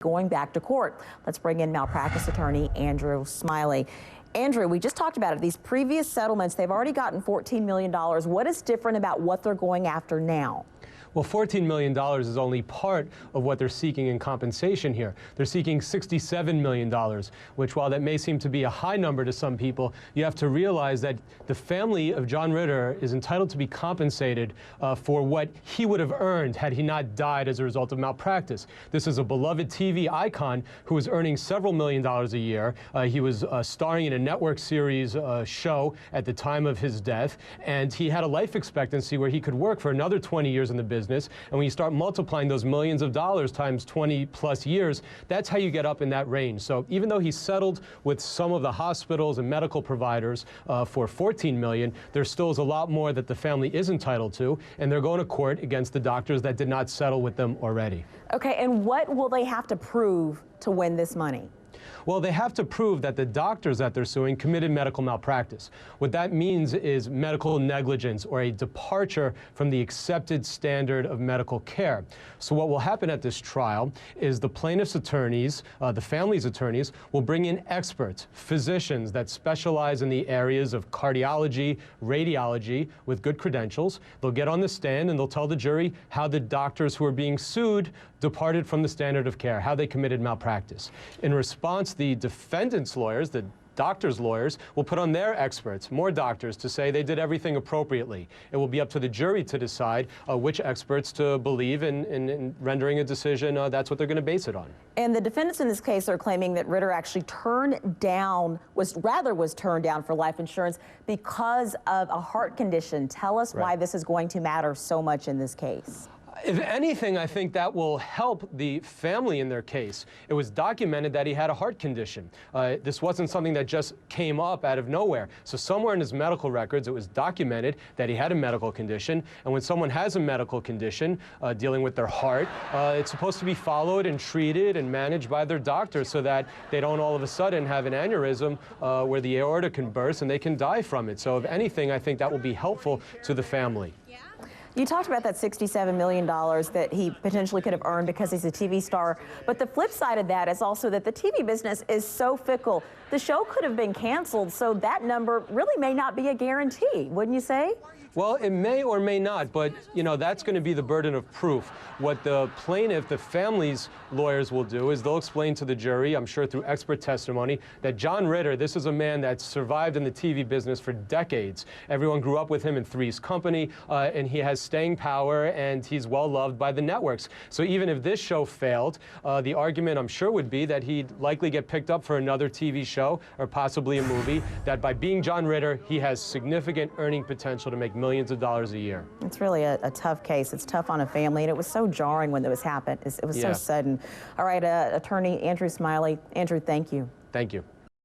going back to court. Let's bring in malpractice attorney Andrew Smiley. Andrew, we just talked about it. These previous settlements, they've already gotten $14 million. What is different about what they're going after now? Well, $14 million is only part of what they're seeking in compensation here. They're seeking $67 million, which, while that may seem to be a high number to some people, you have to realize that the family of John Ritter is entitled to be compensated for what he would have earned had he not died as a result of malpractice. This is a beloved TV icon who was earning several million dollars a year. He was starring in a network series show at the time of his death, and he had a life expectancy where he could work for another 20 years in the business. And when you start multiplying those millions of dollars times 20 plus years, that's how you get up in that range. So even though he settled with some of the hospitals and medical providers for $14 million, there still is a lot more that the family is entitled to, and they're going to court against the doctors that did not settle with them already. Okay, and what will they have to prove to win this money? Well, they have to prove that the doctors that they're suing committed medical malpractice. What that means is medical negligence or a departure from the accepted standard of medical care. So what will happen at this trial is the plaintiff's attorneys, the family's attorneys, will bring in experts, physicians that specialize in the areas of cardiology, radiology, with good credentials. They'll get on the stand and they'll tell the jury how the doctors who are being sued departed from the standard of care, how they committed malpractice. In response, the defendant's lawyers, the doctors' lawyers, will put on their experts, more doctors, to say they did everything appropriately. It will be up to the jury to decide which experts to believe in rendering a decision. That's what they're going to base it on. And the defendants in this case are claiming that Ritter actually was turned down for life insurance because of a heart condition. Tell us why this is going to matter so much in this case. If anything, I think that will help the family in their case. It was documented that he had a heart condition. This wasn't something that just came up out of nowhere. So somewhere in his medical records, it was documented that he had a medical condition. And when someone has a medical condition dealing with their heart, it's supposed to be followed and treated and managed by their doctor so that they don't all of a sudden have an aneurysm where the aorta can burst and they can die from it. So if anything, I think that will be helpful to the family. You talked about that $67 million that he potentially could have earned because he's a TV star. But the flip side of that is also that the TV business is so fickle. The show could have been canceled, so that number really may not be a guarantee, wouldn't you say? Well, it may or may not, but, you know, that's going to be the burden of proof. What the plaintiff, the family's lawyers will do is they'll explain to the jury, I'm sure through expert testimony, that John Ritter, this is a man that survived in the TV business for decades. Everyone grew up with him in Three's Company, and he has staying power, and he's well loved by the networks. So even if this show failed, the argument, I'm sure, would be that he'd likely get picked up for another TV show or possibly a movie, that by being John Ritter, he has significant earning potential to make millions of dollars a year. It's really a tough case. It's tough on a family, and it was so jarring when it was happened. It was so sudden. All right, attorney Andrew Smiley. Andrew, thank you. Thank you.